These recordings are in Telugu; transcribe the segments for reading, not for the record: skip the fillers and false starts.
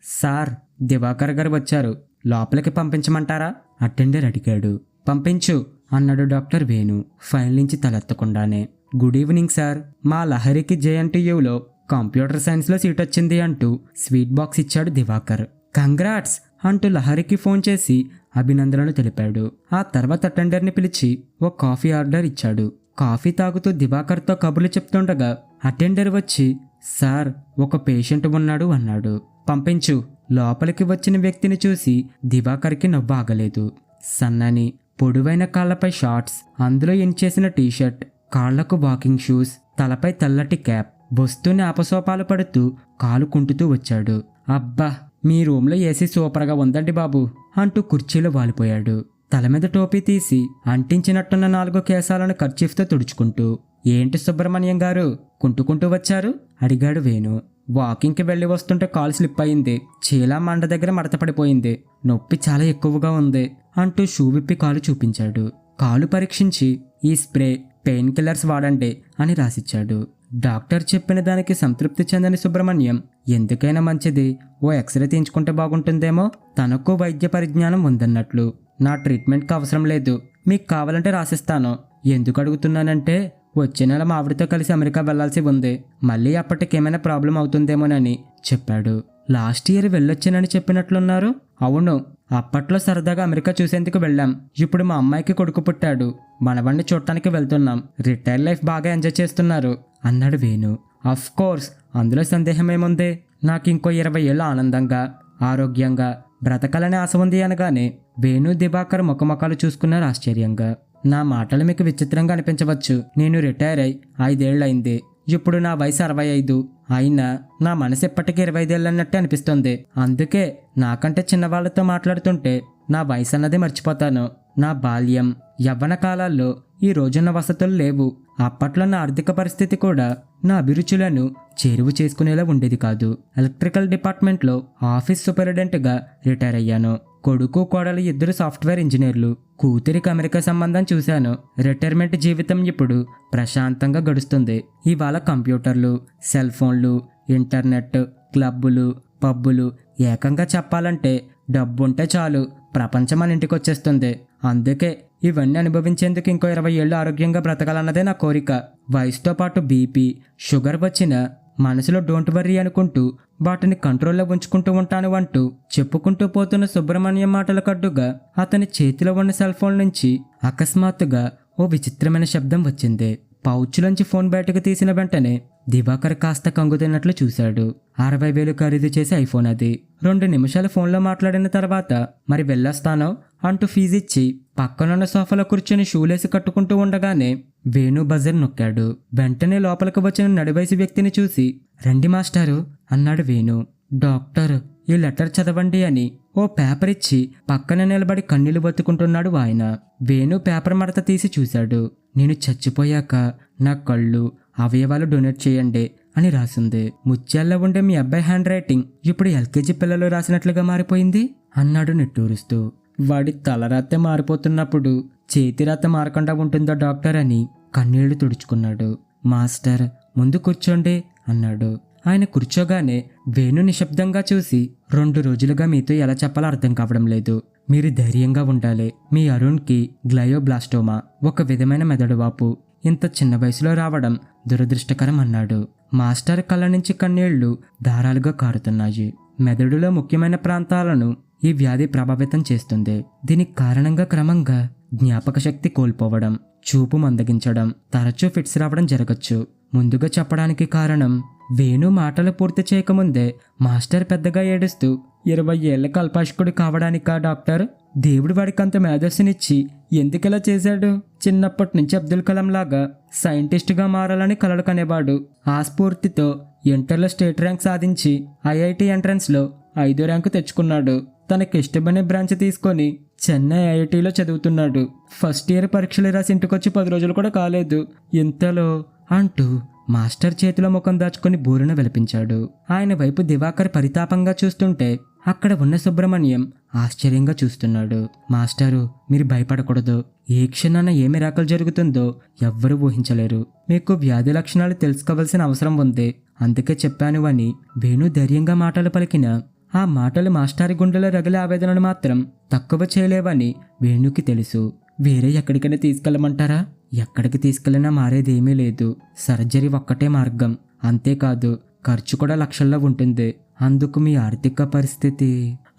సార్, దివాకర్ గారు వచ్చారు, లోపలికి పంపించమంటారా? అటెండర్ అడిగాడు. పంపించు అన్నాడు డాక్టర్ వేణు ఫైల్ నుంచి తలెత్తకుండానే. గుడ్ ఈవినింగ్ సార్, మా లహరికి జేఎన్టీయూలో కంప్యూటర్ సైన్స్లో సీట్ వచ్చింది అంటూ స్వీట్ బాక్స్ ఇచ్చాడు దివాకర్. కంగ్రాట్స్ అంటూ లహరికి ఫోన్ చేసి అభినందనలు తెలిపాడు. ఆ తర్వాత అటెండర్ని పిలిచి ఓ కాఫీ ఆర్డర్ ఇచ్చాడు. కాఫీ తాగుతూ దివాకర్తో కబుర్లు చెప్తుండగా అటెండర్ వచ్చి, సార్, ఒక పేషెంట్ ఉన్నాడు అన్నాడు. పంపించు. లోపలికి వచ్చిన వ్యక్తిని చూసి దివాకర్కి నవ్వు ఆగలేదు. సన్నని పొడవైన కాళ్లపై షార్ట్స్, అందులో ఎంచేసిన టీషర్ట్, కాళ్లకు వాకింగ్ షూస్, తలపై తెల్లటి క్యాప్, వస్తూనే అపసోపాలు పడుతూ కాలు కుంటుతూ వచ్చాడు. అబ్బా, మీ రూమ్లో ఏసీ సూపర్గా ఉందండి బాబు అంటూ కుర్చీలో వాలిపోయాడు. తల మీద టోపీ తీసి అంటించినట్టున్న 4 కేశాలను కర్చీఫ్తో తుడుచుకుంటూ, ఏంటి సుబ్రహ్మణ్యం గారు కుంటుకుంటూ వచ్చారు అడిగాడు వేణు. వాకింగ్కి వెళ్ళి వస్తుంటే కాలు స్లిప్ అయింది, చీలా మండ దగ్గర మడత పడిపోయింది, నొప్పి చాలా ఎక్కువగా ఉంది అంటూ షూ విప్పి కాలు చూపించాడు. కాలు పరీక్షించి ఈ స్ప్రే పెయిన్ కిల్లర్స్ వాడండి అని రాసిచ్చాడు. డాక్టర్ చెప్పిన దానికి సంతృప్తి చెందని సుబ్రహ్మణ్యం, ఎందుకైనా మంచిది, ఓ ఎక్స్రే తీయించుకుంటే బాగుంటుందేమో, తనకు వైద్య పరిజ్ఞానం ఉందన్నట్లు. నా ట్రీట్మెంట్కి అవసరం లేదు, మీకు కావాలంటే రాసిస్తాను. ఎందుకు అడుగుతున్నానంటే వచ్చే నెల మా ఆవిడతో కలిసి అమెరికా వెళ్లాల్సి ఉంది, మళ్ళీ అప్పటికేమైనా ప్రాబ్లం అవుతుందేమోనని చెప్పాడు. లాస్ట్ ఇయర్ వెళ్ళొచ్చానని చెప్పినట్లున్నారు. అవును, అప్పట్లో సరదాగా అమెరికా చూసేందుకు వెళ్ళాం. ఇప్పుడు మా అమ్మాయికి కొడుకు పుట్టాడు, మనవాణ్ణి చూడటానికి వెళ్తున్నాం. రిటైర్ లైఫ్ బాగా ఎంజాయ్ చేస్తున్నారు అన్నాడు వేణు. అఫ్ కోర్స్, అందులో సందేహమేముంది. నాకు ఇంకో 20 ఏళ్ళు ఆనందంగా ఆరోగ్యంగా బ్రతకాలనే ఆశ ఉంది అనగానే వేణు దివాకర్ ముఖముఖాలు చూసుకున్నారు ఆశ్చర్యంగా. నా మాటలు మీకు విచిత్రంగా అనిపించవచ్చు. నేను రిటైర్ అయి 5 ఏళ్ళయింది. ఇప్పుడు నా వయసు 65. అయినా నా మనసు ఎప్పటికీ 25 ఏళ్ళన్నట్టే అనిపిస్తుంది. అందుకే నాకంటే చిన్నవాళ్లతో మాట్లాడుతుంటే నా వయసు అన్నదే మర్చిపోతాను. నా బాల్యం యవ్వన కాలాల్లో ఈ రోజున్న వసతులు లేవు. అప్పట్లో నా ఆర్థిక పరిస్థితి కూడా నా అభిరుచులను చేరువ చేసుకునేలా ఉండేది కాదు. ఎలక్ట్రికల్ డిపార్ట్మెంట్లో ఆఫీస్ సూపరింటెండెంట్గా రిటైర్ అయ్యాను. కొడుకు కోడలు 2 సాఫ్ట్వేర్ ఇంజనీర్లు. కూతురికి అమెరికా సంబంధం చూశాను. రిటైర్మెంట్ జీవితం ఇప్పుడు ప్రశాంతంగా గడుస్తుంది. ఇవాళ కంప్యూటర్లు, సెల్ ఫోన్లు, ఇంటర్నెట్, క్లబ్బులు, పబ్బులు, ఏకంగా చెప్పాలంటే డబ్బుంటే చాలు ప్రపంచం మన ఇంటికి వచ్చేస్తుంది. అందుకే ఇవన్నీ అనుభవించేందుకు ఇంకో 20 ఏళ్ళు ఆరోగ్యంగా బ్రతకాలన్నదే నా కోరిక. వయసుతో పాటు బీపీ, షుగర్ వచ్చినా మనసులో డోంట్ వర్రీ అనుకుంటూ వాటిని కంట్రోల్లో ఉంచుకుంటూ ఉంటాను అంటూ చెప్పుకుంటూ పోతున్న సుబ్రహ్మణ్యం మాటల కడ్డుగా అతని చేతిలో ఉన్న సెల్ ఫోన్ నుంచి అకస్మాత్తుగా ఓ విచిత్రమైన శబ్దం వచ్చింది. పౌచ్లోంచి ఫోన్ బయటకు తీసిన వెంటనే దివాకర్ కాస్త కంగుతిన్నట్లు చూశాడు. 60,000 ఖరీదు చేసే ఐఫోన్ అది. 2 నిమిషాలు ఫోన్లో మాట్లాడిన తర్వాత మరి వెళ్ళొస్తానో అంటూ ఫీజిచ్చి పక్కనున్న సోఫాలో కూర్చొని షూలేసి కట్టుకుంటూ ఉండగానే వేణు బజర్ నొక్కాడు. వెంటనే లోపలికి వచ్చిన నడివయసు వ్యక్తిని చూసి, రండి మాస్టారు అన్నాడు వేణు. డాక్టర్, ఈ లెటర్ చదవండి అని ఓ పేపర్ ఇచ్చి పక్కన నిలబడి కన్నీళ్లు బతుకుంటున్నాడు ఆయన. వేణు పేపర్ మడత తీసి చూశాడు. నేను చచ్చిపోయాక నా కళ్ళు, అవయవాలు డొనేట్ చేయండి అని రాసింది. ముత్యాల్లో ఉండే మీ అబ్బాయి హ్యాండ్ రైటింగ్ ఇప్పుడు ఎల్కేజీ పిల్లలు రాసినట్లుగా మారిపోయింది అన్నాడు నిట్టూరుస్తూ. వాడి తలరాతే మారిపోతున్నప్పుడు చేతిరాత మారకుండా ఉంటుందో డాక్టర్ అని కన్నీళ్లు తుడుచుకున్నాడు. మాస్టర్, ముందు కూర్చోండి అన్నాడు. ఆయన కూర్చోగానే వేణు నిశ్శబ్దంగా చూసి, 2 రోజులుగా మీతో ఎలా చెప్పాలో అర్థం కావడం లేదు. మీరు ధైర్యంగా ఉండాలి. మీ అరుణ్కి గ్లయోబ్లాస్టోమా, ఒక విధమైన మెదడువాపు, ఇంత చిన్న వయసులో రావడం దురదృష్టకరం అన్నాడు. మాస్టర్ కళ్ళ నుంచి కన్నీళ్లు ధారాలుగా కారుతున్నాయి. మెదడులో ముఖ్యమైన ప్రాంతాలను ఈ వ్యాధి ప్రభావితం చేస్తుంది. దీనికి కారణంగా క్రమంగా జ్ఞాపక శక్తి కోల్పోవడం, చూపు మందగించడం, తరచూ ఫిట్స్ రావడం జరగచ్చు. ముందుగా చెప్పడానికి కారణం వేణు మాటలు పూర్తి చేయకముందే మాస్టర్ పెద్దగా ఏడుస్తూ, 20 ఏళ్ల అల్పాషకుడు కావడానికా డాక్టర్? దేవుడు వాడికంత మేధస్సునిచ్చి ఎందుకలా చేశాడు? చిన్నప్పటి నుంచి అబ్దుల్ కలాం లాగా సైంటిస్టుగా మారాలని కలలు కనేవాడు. ఆ స్ఫూర్తితో ఇంటర్లో స్టేట్ ర్యాంక్ సాధించి ఐఐటి ఎంట్రన్స్లో 5వ ర్యాంకు తెచ్చుకున్నాడు. తనకిష్టమైన బ్రాంచ్ తీసుకొని చెన్నై ఐఐటిలో చదువుతున్నాడు. ఫస్ట్ ఇయర్ పరీక్షలు రాసి ఇంటికొచ్చి 10 రోజులు కూడా కాలేదు. ఇంతలో అంటూ మాస్టర్ చేతిలో ముఖం దాచుకొని బోరున విలపించాడు. ఆయన వైపు దివాకర్ పరితాపంగా చూస్తుంటే అక్కడ ఉన్న సుబ్రహ్మణ్యం ఆశ్చర్యంగా చూస్తున్నాడు. మాస్టారు, మీరు భయపడకూడదు. ఏ క్షణాన ఏ మిరాకల్ జరుగుతుందో ఎవ్వరూ ఊహించలేరు. మీకు వ్యాధి లక్షణాలు తెలుసుకోవాల్సిన అవసరం ఉంది, అందుకే చెప్పాను అని వేణు ధైర్యంగా మాటలు పలికిన ఆ మాటలు మాస్టారి గుండెలో రగిలే ఆవేదనను మాత్రం తక్కువ చేయలేవని వేణుకి తెలుసు. వేరే ఎక్కడికైనా తీసుకెళ్ళమంటారా? ఎక్కడికి తీసుకెళ్ళినా మారేదేమీ లేదు. సర్జరీ ఒక్కటే మార్గం. అంతేకాదు ఖర్చు కూడా లక్షల్లో ఉంటుంది. అందుకు మీ ఆర్థిక పరిస్థితి.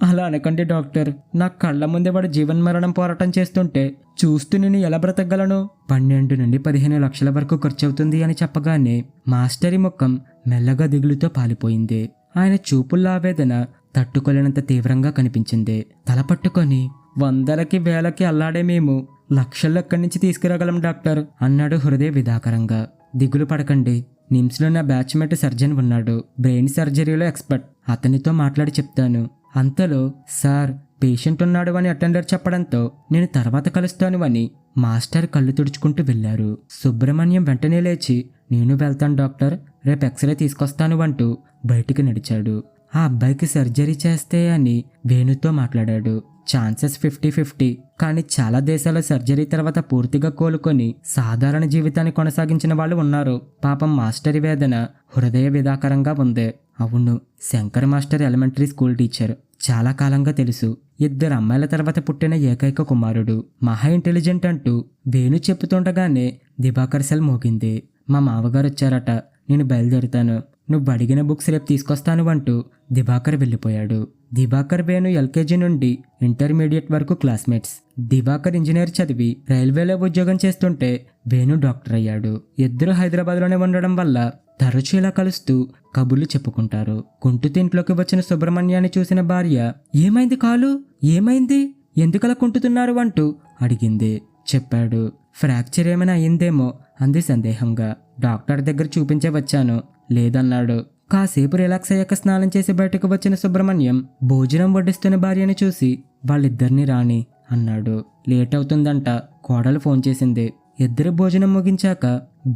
అలా అనకండి డాక్టర్. నా కళ్ళ ముందే వాడు జీవన్మరణం పోరాటం చేస్తుంటే చూస్తూ నేను ఎలా బ్రతకగలను? 12 నుండి 15 లక్షల వరకు ఖర్చు అవుతుంది అని చెప్పగానే మాస్టరి ముఖం మెల్లగా దిగులుతో పాలిపోయింది. ఆయన చూపుల్లో ఆవేదన తట్టుకోలేనంత తీవ్రంగా కనిపించింది. తల పట్టుకొని, వందలకి వేలకి అల్లాడే మేము లక్షల్లో ఎక్కడి నుంచి తీసుకురాగలం డాక్టర్ అన్నాడు హృదయ విదాకరంగా. దిగులు పడకండి. నిమ్స్లో నా బ్యాచ్మేట్ సర్జన్ ఉన్నాడు. బ్రెయిన్ సర్జరీలో ఎక్స్పర్ట్. అతనితో మాట్లాడి చెప్తాను. అంతలో సార్ పేషెంట్ ఉన్నాడు అని అటెండర్ చెప్పడంతో నేను తర్వాత కలుస్తాను అని మాస్టర్ కళ్ళు తుడుచుకుంటూ వెళ్లారు. సుబ్రహ్మణ్యం వెంటనే లేచి, నేను వెళ్తాను డాక్టర్, రేపు ఎక్స్రే తీసుకొస్తాను అంటూ బయటికి నడిచాడు. ఆ అబ్బాయికి సర్జరీ చేస్తే అని వేణుతో మాట్లాడాడు. ఛాన్సెస్ 50-50. కానీ చాలా దేశాల్లో సర్జరీ తర్వాత పూర్తిగా కోలుకొని సాధారణ జీవితాన్ని కొనసాగించిన వాళ్ళు ఉన్నారు. పాపం మాస్టరి వేదన హృదయ విదాకరంగా ఉంది. అవును, Shankar master elementary school teacher. చాలా కాలంగా తెలుసు. 2 అమ్మాయిల తర్వాత పుట్టిన ఏకైక కుమారుడు. మహా ఇంటెలిజెంట్ అంటూ వేణు చెప్పుతుండగానే దివాకర్ సెల్ మోగింది. మా మావగారు వచ్చారట. నేను బయలుదేరుతాను. నువ్వు అడిగిన బుక్స్ రేపు తీసుకొస్తాను అంటూ దివాకర్ వెళ్ళిపోయాడు. దివాకర్ వేణు ఎల్కేజీ నుండి ఇంటర్మీడియట్ వరకు క్లాస్మేట్స్. దివాకర్ ఇంజనీర్ చదివి రైల్వేలో ఉద్యోగం చేస్తుంటే వేణు డాక్టర్ అయ్యాడు. ఇద్దరు హైదరాబాద్లోనే ఉండడం వల్ల తరచూ ఇలా కలుస్తూ కబుర్లు చెప్పుకుంటారు. కుంటుతింట్లోకి వచ్చిన సుబ్రహ్మణ్యాన్ని చూసిన భార్య, ఏమైంది కాలు? ఏమైంది? ఎందుకలా కుంటుతున్నారు అంటూ అడిగింది. చెప్పాడు. ఫ్రాక్చర్ ఏమైనా అయిందేమో అంది సందేహంగా. డాక్టర్ దగ్గర చూపించే వచ్చాను. లేదన్నాడు. కాసేపు రిలాక్స్ అయ్యాక స్నానం చేసి బయటకు వచ్చిన సుబ్రహ్మణ్యం భోజనం వడ్డిస్తున్న భార్యని చూసి, వాళ్ళిద్దరిని రాని అన్నాడు. లేట్ అవుతుందంట, కోడలు ఫోన్ చేసింది. ఇద్దరు భోజనం ముగించాక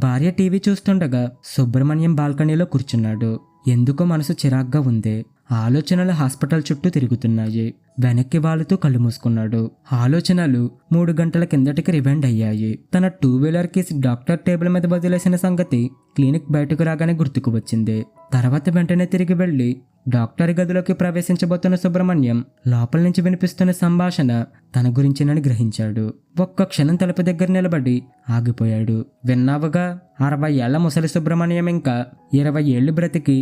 భార్య టీవీ చూస్తుండగా సుబ్రహ్మణ్యం బాల్కనీలో కూర్చున్నాడు. ఎందుకో మనసు చిరాగ్గా ఉంది. ఆలోచనలు హాస్పిటల్ చుట్టూ తిరుగుతున్నాయి. వెనక్కి వాలుతూ కళ్ళు మూసుకున్నాడు. ఆలోచనలు 3 గంటల కిందటికి రివైండ్ అయ్యాయి. తన 2 వీలర్ కీస్ డాక్టర్ టేబుల్ మీద వదిలేసిన సంగతి క్లినిక్ బయటకు రాగానే గుర్తుకు వచ్చింది. తర్వాత వెంటనే తిరిగి వెళ్లి డాక్టర్ గదిలోకి ప్రవేశించబోతున్న సుబ్రహ్మణ్యం లోపల నుంచి వినిపిస్తున్న సంభాషణ తన గురించినని గ్రహించాడు. ఒక్క క్షణం తలుపు దగ్గర నిలబడి ఆగిపోయాడు. విన్నావుగా, 60 ఏళ్ల ముసలి సుబ్రహ్మణ్యం ఇంకా 20 ఏళ్లు బ్రతికి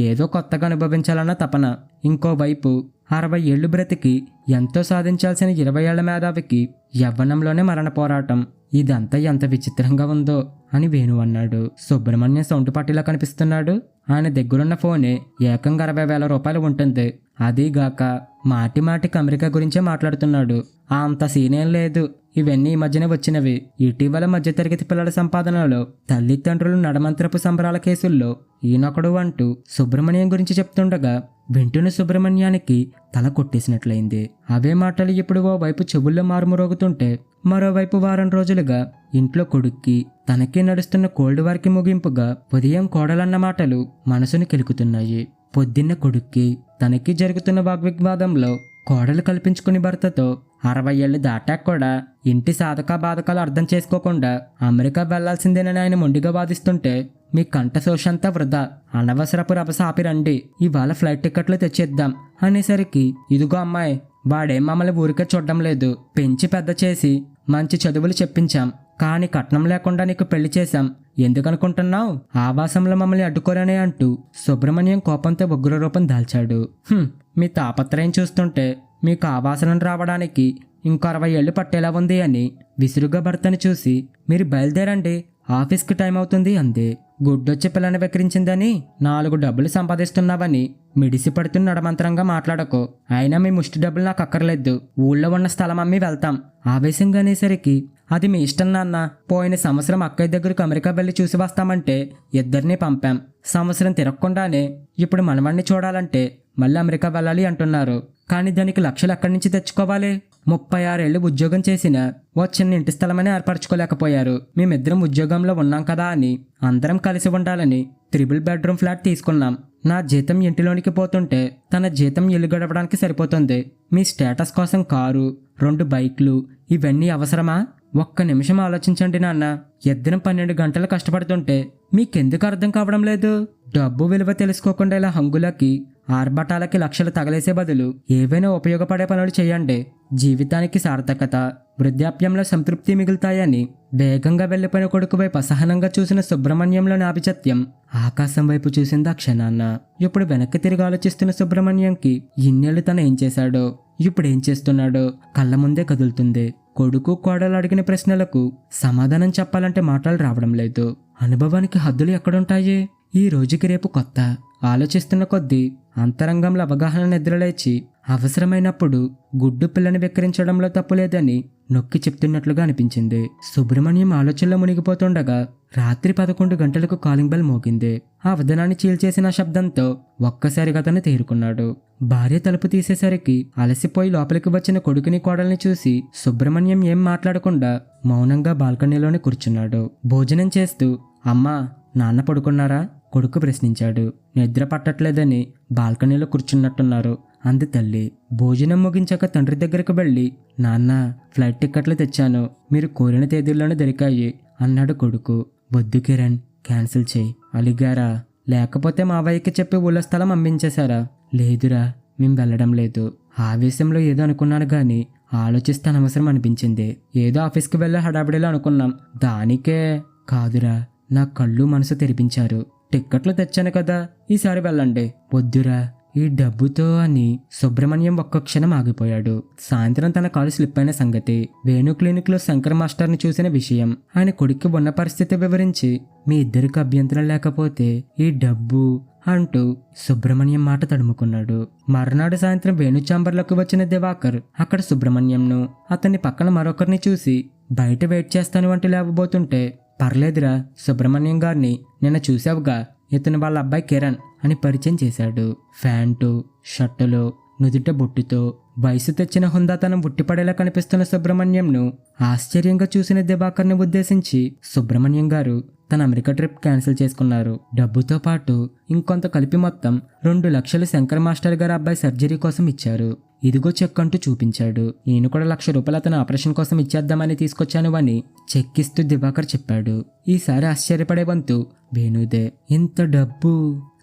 ఏదో కొత్తగా అనుభవించాలన్న తపన. ఇంకోవైపు 60 ఏళ్లు బ్రతికి ఎంతో సాధించాల్సిన 20 ఏళ్ల మేధావికి యవ్వనంలోనే మరణ పోరాటం. ఇదంతా ఎంత విచిత్రంగా ఉందో అని వేణు అన్నాడు. సుబ్రహ్మణ్యం సౌండ్ పార్టీలా కనిపిస్తున్నాడు. ఆయన దగ్గరున్న ఫోనే ఏకంగా 60,000 రూపాయలు ఉంటుంది. అదీగాక మాటి మాటికి అమెరికా గురించే మాట్లాడుతున్నాడు. అంత సీనేం లేదు. ఇవన్నీ ఈ మధ్యనే వచ్చినవి. ఇటీవల మధ్యతరగతి పిల్లల సంపాదనలో తల్లిదండ్రులు నడమంత్రపు సంబరాల కేసుల్లో ఈయనొకడు అంటూ సుబ్రహ్మణ్యం గురించి చెప్తుండగా వింటున్న సుబ్రహ్మణ్యానికి తల కొట్టేసినట్లయింది. అవే మాటలు ఇప్పుడు ఓ వైపు చెవుల్లో మారుమరోగుతుంటే మరోవైపు వారం రోజులుగా ఇంట్లో కొడుక్కి తనకి నడుస్తున్న కోల్డ్ వార్కి ముగింపుగా ఉదయం కోడలన్న మాటలు మనసును కెలుకుతున్నాయి. పొద్దున్న కొడుక్కి తనకి జరుగుతున్న వాగ్వివాదంలో కోడలు కల్పించుకుని భర్తతో 60 ఏళ్లు దాటాక కూడా ఇంటి సాధక బాధకాలు అర్థం చేసుకోకుండా అమెరికా వెళ్లాల్సిందేనని ఆయన మొండిగా వాదిస్తుంటే, మీ కంట శోషంతా వృధా, అనవసరపు రభస ఆపి రండి, ఇవాళ ఫ్లైట్ టికెట్లు తెచ్చేద్దాం అనేసరికి, ఇదిగో అమ్మాయి, వాడేం మమ్మల్ని ఊరికే చూడడం లేదు. పెంచి పెద్ద చేసి మంచి చదువులు చెప్పించాం. కానీ కట్నం లేకుండా నీకు పెళ్లి చేశాం. ఎందుకనుకుంటున్నావు? ఆవాసంలో మమ్మల్ని అడ్డుకోరనే అంటూ సుబ్రహ్మణ్యం కోపంతో ఉగ్రరూపం దాల్చాడు. మీ తాపత్రయం చూస్తుంటే మీకు ఆవాసనం రావడానికి ఇంకో 60 ఏళ్లు పట్టేలా ఉంది అని విసురుగా భర్తను చూసి, మీరు బయలుదేరండి, ఆఫీస్కి టైం అవుతుంది అంది. గుడ్డొచ్చి పిల్లని వెక్కిరించిందని 4 డబ్బులు సంపాదిస్తున్నావని మిడిసి పడుతున్న నడమంత్రంగా మాట్లాడకో. అయినా మీ ముష్టి డబ్బులు నాకు అక్కర్లేదు. ఊళ్ళో ఉన్న స్థలం అమ్మి వెళ్తాం. ఆవేశంగా అనేసరికి, అది మీ ఇష్టం నాన్న. పోయిన సంవత్సరం అక్కయ్య దగ్గరకు అమెరికా వెళ్ళి చూసి వస్తామంటే ఇద్దరినీ పంపాం. సంవత్సరం తిరగకుండానే ఇప్పుడు మనవాణ్ణి చూడాలంటే మళ్ళీ అమెరికా వెళ్ళాలి అంటున్నారు. కానీ దానికి లక్షలు ఎక్కడి నుంచి తెచ్చుకోవాలి? 36 ఏళ్ళు ఉద్యోగం చేసినా ఓ చిన్న ఇంటి స్థలమని ఏర్పరచుకోలేకపోయారు. మేమిద్దరం ఉద్యోగంలో ఉన్నాం కదా అని అందరం కలిసి ఉండాలని 3 బెడ్రూమ్ ఫ్లాట్ తీసుకున్నాం. నా జీతం ఇంటిలోనికి పోతుంటే తన జీతం ఇల్లు గడపడానికి సరిపోతుంది. మీ స్టేటస్ కోసం కారు, 2 బైక్లు, ఇవన్నీ అవసరమా? ఒక్క నిమిషం ఆలోచించండి నాన్న. ఇద్దరం 12 గంటలు కష్టపడుతుంటే మీకెందుకు అర్థం కావడం లేదు? డబ్బు విలువ తెలుసుకోకుండా ఇలా హంగులకి ఆర్భటాలకి లక్షలు తగలేసే బదులు ఏవైనా ఉపయోగపడే పనులు చేయండి. జీవితానికి సార్థకత, వృద్ధాప్యంలో సంతృప్తి మిగులుతాయని వేగంగా వెళ్లిపోయిన కొడుకు వైపు అసహనంగా చూసిన సుబ్రహ్మణ్యంలోని ఆభిజత్యం ఆకాశం వైపు చూసింది ఆ క్షణాన్న. ఇప్పుడు వెనక్కి తిరిగి ఆలోచిస్తున్న సుబ్రహ్మణ్యంకి ఇన్నేళ్లు తను ఏం చేశాడో, ఇప్పుడు ఏం చేస్తున్నాడో కళ్ళ ముందే కదులుతుంది. కొడుకు కోడలు అడిగిన ప్రశ్నలకు సమాధానం చెప్పాలంటే మాటలు రావడం లేదు. అనుభవానికి హద్దులు ఎక్కడుంటాయి? ఈ రోజుకి రేపు కొత్త. ఆలోచిస్తున్న కొద్దీ అంతరంగంలో అవగాహన నిద్రలేచి అవసరమైనప్పుడు గుడ్డు పిల్లని వెక్కిరించడంలో తప్పులేదని నొక్కి చెప్తున్నట్లుగా అనిపించింది. సుబ్రహ్మణ్యం ఆలోచనలో మునిగిపోతుండగా రాత్రి 11 గంటలకు కాలింగ్ బెల్ మోగింది. ఆ వదనాన్ని చీల్చేసిన శబ్దంతో ఒక్కసారిగా తను తేరుకున్నాడు. భార్య తలుపు తీసేసరికి అలసిపోయి లోపలికి వచ్చిన కొడుకుని కోడల్ని చూసి సుబ్రహ్మణ్యం ఏం మాట్లాడకుండా మౌనంగా బాల్కనీలోనే కూర్చున్నాడు. భోజనం చేస్తూ, అమ్మా నాన్న పడుకున్నారా? కొడుకు ప్రశ్నించాడు. నిద్ర పట్టట్లేదని బాల్కనీలో కూర్చున్నట్టున్నారు అంది తల్లి. భోజనం ముగించాక తండ్రి దగ్గరకు వెళ్ళి, నాన్న ఫ్లైట్ టిక్కెట్లు తెచ్చాను, మీరు కోరిన తేదీల్లోనే దొరికాయి అన్నాడు కొడుకు. వద్దు కిరణ్, క్యాన్సిల్ చేయి. అలిగారా? లేకపోతే మావయ్యకి చెప్పి ఊళ్ళో స్థలం అమ్మించేశారా? లేదురా, మేం వెళ్ళడం లేదు. ఆవేశంలో ఏదో అనుకున్నాను గాని ఆలోచిస్తే అనవసరం అనిపించింది. ఏదో ఆఫీస్కి వెళ్ళే హడావిడిలో అనుకున్నాం, దానికే. కాదురా, నా కళ్ళు మనసు తెరిపించారు. టిక్కెట్లు తెచ్చాను కదా, ఈసారి వెళ్ళండి. వద్దురా, ఈ డబ్బుతో అని సుబ్రహ్మణ్యం ఒక్క క్షణం ఆగిపోయాడు. సాయంత్రం తన కాలు స్లిప్ అయిన సంగతి, వేణు క్లినిక్ లో శంకర్ మాస్టర్ని చూసిన విషయం, ఆయన కొడుక్కి ఉన్న పరిస్థితి వివరించి, మీ ఇద్దరికి అభ్యంతరం లేకపోతే ఈ డబ్బు అంటూ సుబ్రహ్మణ్యం మాట తడుముకున్నాడు. మర్నాడు సాయంత్రం వేణు ఛాంబర్లకు వచ్చిన దివాకర్ అక్కడ సుబ్రహ్మణ్యంను, అతని పక్కన మరొకరిని చూసి బయట వెయిట్ చేస్తాను అంటూ లేవబోతుంటే, పర్లేదురా, సుబ్రహ్మణ్యం గారిని నిన్న చూసావుగా, ఇతను వాళ్ళ అబ్బాయి కిరణ్ అని పరిచయం చేశాడు. ప్యాంటు షర్టులో నుదుట బొట్టుతో వయసు తెచ్చిన హుందాతనం ఉట్టిపడేలా కనిపిస్తున్న సుబ్రహ్మణ్యంను ఆశ్చర్యంగా చూసిన దివాకర్ని ఉద్దేశించి, సుబ్రహ్మణ్యం గారు తన అమెరికా ట్రిప్ క్యాన్సిల్ చేసుకున్నారు. డబ్బుతో పాటు ఇంకొంత కలిపి మొత్తం 2 లక్షలు శంకర్ మాస్టర్ గారి అబ్బాయి సర్జరీ కోసం ఇచ్చారు. ఇదిగో చెక్ అంటూ చూపించాడు. నేను కూడా 1,00,000 రూపాయలు అతను ఆపరేషన్ కోసం ఇచ్చేద్దామని తీసుకొచ్చాను అని చెక్కిస్తూ దివాకర్ చెప్పాడు. ఈసారి ఆశ్చర్యపడే వంతు వేణుదే. ఇంత డబ్బు!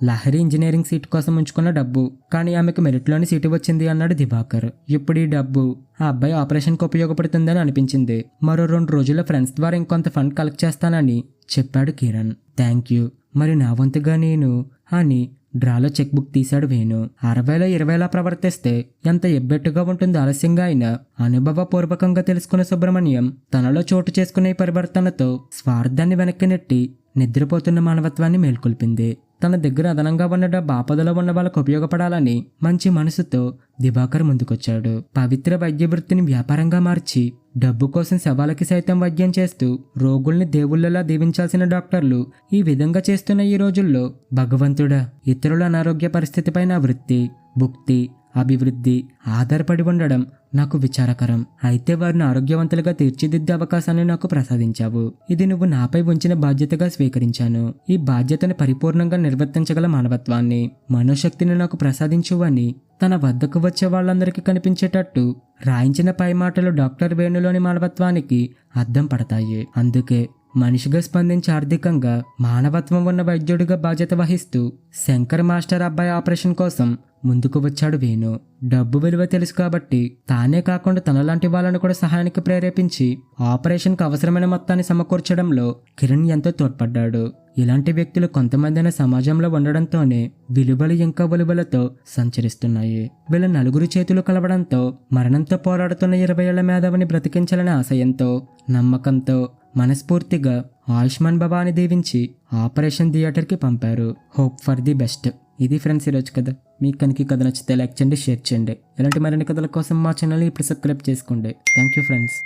లహరి ఇంజనీరింగ్ సీట్ కోసం ఉంచుకున్న డబ్బు, కానీ ఆమెకు మెరిట్లోని సీటు వచ్చింది అన్నాడు దివాకర్. ఇప్పుడు ఈ డబ్బు ఆ అబ్బాయి ఆపరేషన్కి ఉపయోగపడుతుందని అనిపించింది. మరో 2 రోజుల్లో ఫ్రెండ్స్ ద్వారా ఇంకొంత ఫండ్ కలెక్ట్ చేస్తానని చెప్పాడు కిరణ్. Thank you. మరి నా వంతుగా నేను అని డ్రాలో చెక్ బుక్ తీశాడు వేణు. 60లో 20లా ప్రవర్తిస్తే ఎంత ఎబ్బెట్టుగా ఉంటుందో ఆలస్యంగా అయినా అనుభవపూర్వకంగా తెలుసుకున్న సుబ్రహ్మణ్యం తనలో చోటు చేసుకునే పరివర్తనతో స్వార్థాన్ని వెనక్కి నెట్టి నిద్రపోతున్న మానవత్వాన్ని మేల్కొల్పింది. తన దగ్గర అదనంగా ఉన్న డబ్బు ఆపదలో ఉన్న వాళ్ళకు ఉపయోగపడాలని మంచి మనసుతో దివాకర్ ముందుకొచ్చాడు. పవిత్ర వైద్య వృత్తిని వ్యాపారంగా మార్చి డబ్బు కోసం శవాలకి సైతం వైద్యం చేస్తూ రోగుల్ని దేవుళ్లలా దీవించాల్సిన డాక్టర్లు ఈ విధంగా చేస్తున్న ఈ రోజుల్లో భగవంతుడా, ఇతరుల అనారోగ్య పరిస్థితిపై నా వృత్తి, భుక్తి, అభివృద్ధి ఆధారపడి ఉండడం నాకు విచారకరం. అయితే వారిని ఆరోగ్యవంతులుగా తీర్చిదిద్దే అవకాశాన్ని నాకు ప్రసాదించావు. ఇది నువ్వు నాపై ఉంచిన బాధ్యతగా స్వీకరించాను. ఈ బాధ్యతను పరిపూర్ణంగా నిర్వర్తించగల మానవత్వాన్ని, మనోశక్తిని నాకు ప్రసాదించు అని తన వద్దకు వచ్చే వాళ్ళందరికీ కనిపించేటట్టు రాయించిన పై మాటలు డాక్టర్ వేణులోని మానవత్వానికి అద్దం పడతాయి. అందుకే మనిషిగా స్పందించి ఆర్థికంగా మానవత్వం ఉన్న వైద్యుడిగా బాధ్యత వహిస్తూ శంకర్ మాస్టర్ అబ్బాయి ఆపరేషన్ కోసం ముందుకు వచ్చాడు వేణు. డబ్బు విలువ తెలుసు కాబట్టి తానే కాకుండా తనలాంటి వాళ్ళను కూడా సహాయానికి ప్రేరేపించి ఆపరేషన్కు అవసరమైన మొత్తాన్ని సమకూర్చడంలో కిరణ్ ఎంతో తోడ్పడ్డాడు. ఇలాంటి వ్యక్తులు కొంతమందిన సమాజంలో ఉండడంతోనే విలువలు ఇంకా విలువలతో సంచరిస్తున్నాయి. వీళ్ళ 4 చేతులు కలవడంతో మరణంతో పోరాడుతున్న 20 ఏళ్ల మేధావిని బ్రతికించాలనే ఆశయంతో, నమ్మకంతో మనస్ఫూర్తిగా ఆయుష్మాన్ భవాని దీవించి ఆపరేషన్ థియేటర్కి పంపారు. Hope for the best. ఇది ఫ్రెండ్స్ ఈరోజు కథ. మీకు కనుక ఈ కథ నచ్చితే లైక్ చేయండి, షేర్ చేయండి. ఇలాంటి మరిన్ని కథల కోసం మా ఛానల్ని ఇప్పుడు సబ్స్క్రైబ్ చేసుకోండి. Thank you friends.